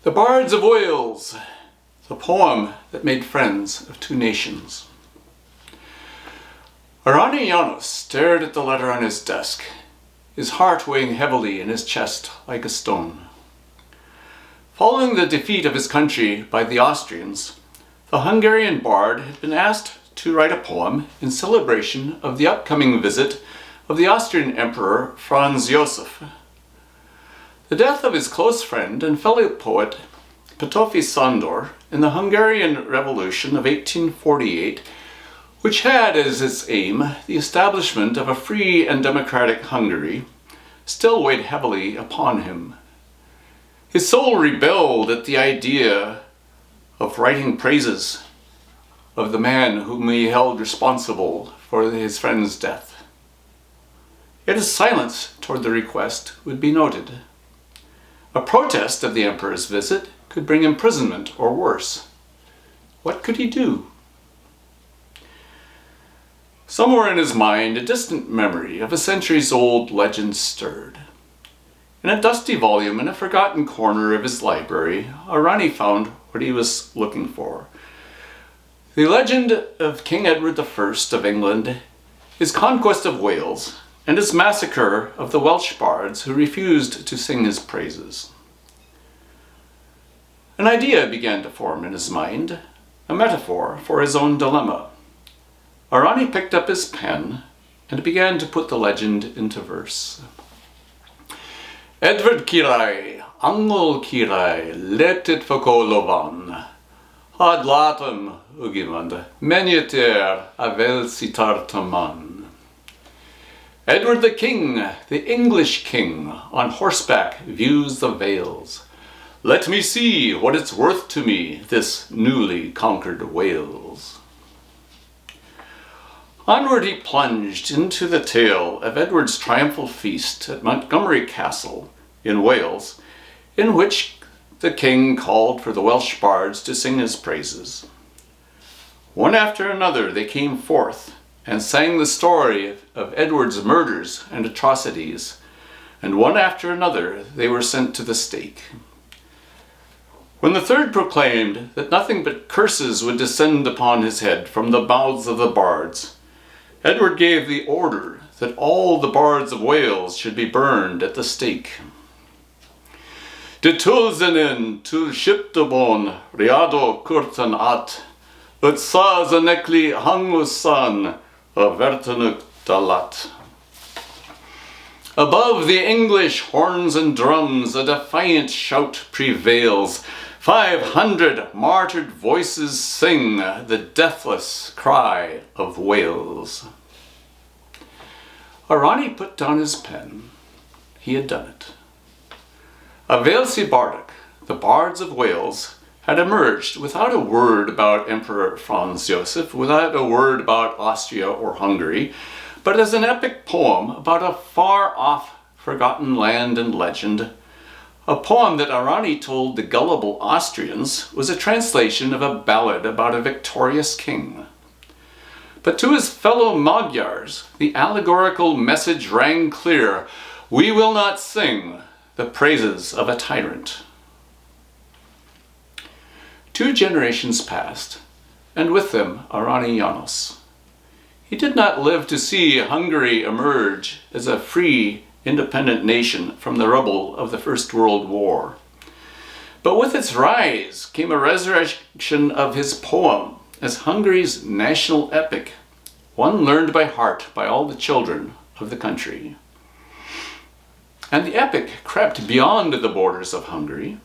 The Bards of Wales, the poem that made friends of two nations. Arany Janos stared at the letter on his desk, his heart weighing heavily in his chest like a stone. Following the defeat of his country by the Austrians, the Hungarian bard had been asked to write a poem in celebration of the upcoming visit of the Austrian Emperor Franz Joseph. The death of his close friend and fellow poet Petőfi Sándor in the Hungarian Revolution of 1848, which had as its aim the establishment of a free and democratic Hungary, still weighed heavily upon him. His soul rebelled at the idea of writing praises of the man whom he held responsible for his friend's death. Yet his silence toward the request would be noted. A protest of the emperor's visit could bring imprisonment or worse. What could he do? Somewhere in his mind, a distant memory of a centuries-old legend stirred. In a dusty volume in a forgotten corner of his library, Arany found what he was looking for. The legend of King Edward I of England, his conquest of Wales, and his massacre of the Welsh bards who refused to sing his praises. An idea began to form in his mind, a metaphor for his own dilemma. Arany picked up his pen and began to put the legend into verse. Edward Kirai, Angol Kirai, letit fokolovan, had latum ugimand, menyeter Walesi Bardok. Edward the King, the English king, on horseback views the vales. Let me see what it's worth to me, this newly conquered Wales. Onward he plunged into the tale of Edward's triumphal feast at Montgomery Castle in Wales, in which the king called for the Welsh bards to sing his praises. One after another they came forth and sang the story of Edward's murders and atrocities, and one after another they were sent to the stake. When the third proclaimed that nothing but curses would descend upon his head from the mouths of the bards, Edward gave the order that all the Bards of Wales should be burned at the stake. De tulzenen tul shiptobon riado kurtan at, ut sa zanekli hangusan avertanuk dalat. Above the English horns and drums a defiant shout prevails. 500 martyred voices sing the deathless cry of Wales. Arany put down his pen. He had done it. Walesi Bardok, the Bards of Wales, had emerged without a word about Emperor Franz Joseph, without a word about Austria or Hungary, but as an epic poem about a far-off forgotten land and legend. A poem that Arany told the gullible Austrians was a translation of a ballad about a victorious king. But to his fellow Magyars, the allegorical message rang clear: we will not sing the praises of a tyrant. 2 generations passed, and with them Arany Janos. He did not live to see Hungary emerge as a free, independent nation from the rubble of the First World War. But with its rise came a resurrection of his poem as Hungary's national epic, one learned by heart by all the children of the country. And the epic crept beyond the borders of Hungary.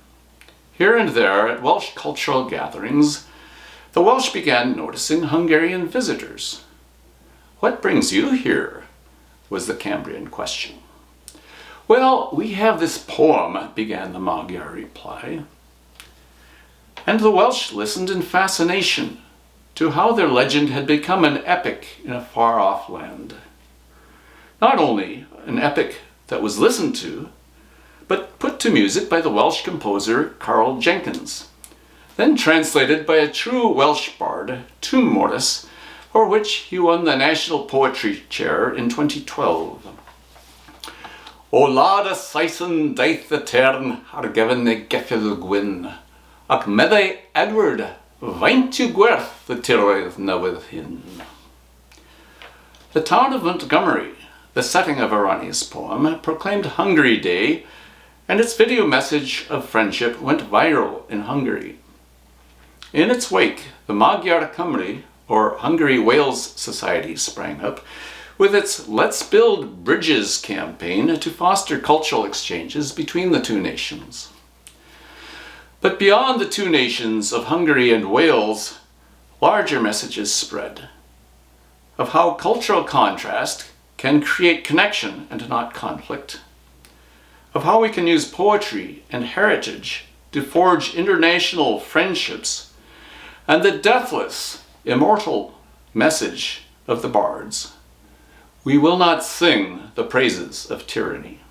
Here and there at Welsh cultural gatherings, the Welsh began noticing Hungarian visitors. "What brings you here?" was the Cambrian question. "Well, we have this poem," began the Magyar reply. And the Welsh listened in fascination to how their legend had become an epic in a far-off land. Not only an epic that was listened to, but put to music by the Welsh composer Carl Jenkins, then translated by a true Welsh bard, Twm Morris, for which he won the National Poetry Chair in 2012. O lad a Saeson daith the tern ar given the geffil gwyn, ac meddai Edward, vaint you gwerth the tiroedd newydd hyn. The town of Montgomery, the setting of Arany's poem, proclaimed Hungary Day, and its video message of friendship went viral in Hungary. In its wake, the Magyar Cymru, or Hungary Wales Society, sprang up, with its Let's Build Bridges campaign to foster cultural exchanges between the two nations. But beyond the two nations of Hungary and Wales, larger messages spread of how cultural contrast can create connection and not conflict, of how we can use poetry and heritage to forge international friendships, and the deathless, immortal message of the bards: we will not sing the praises of tyranny.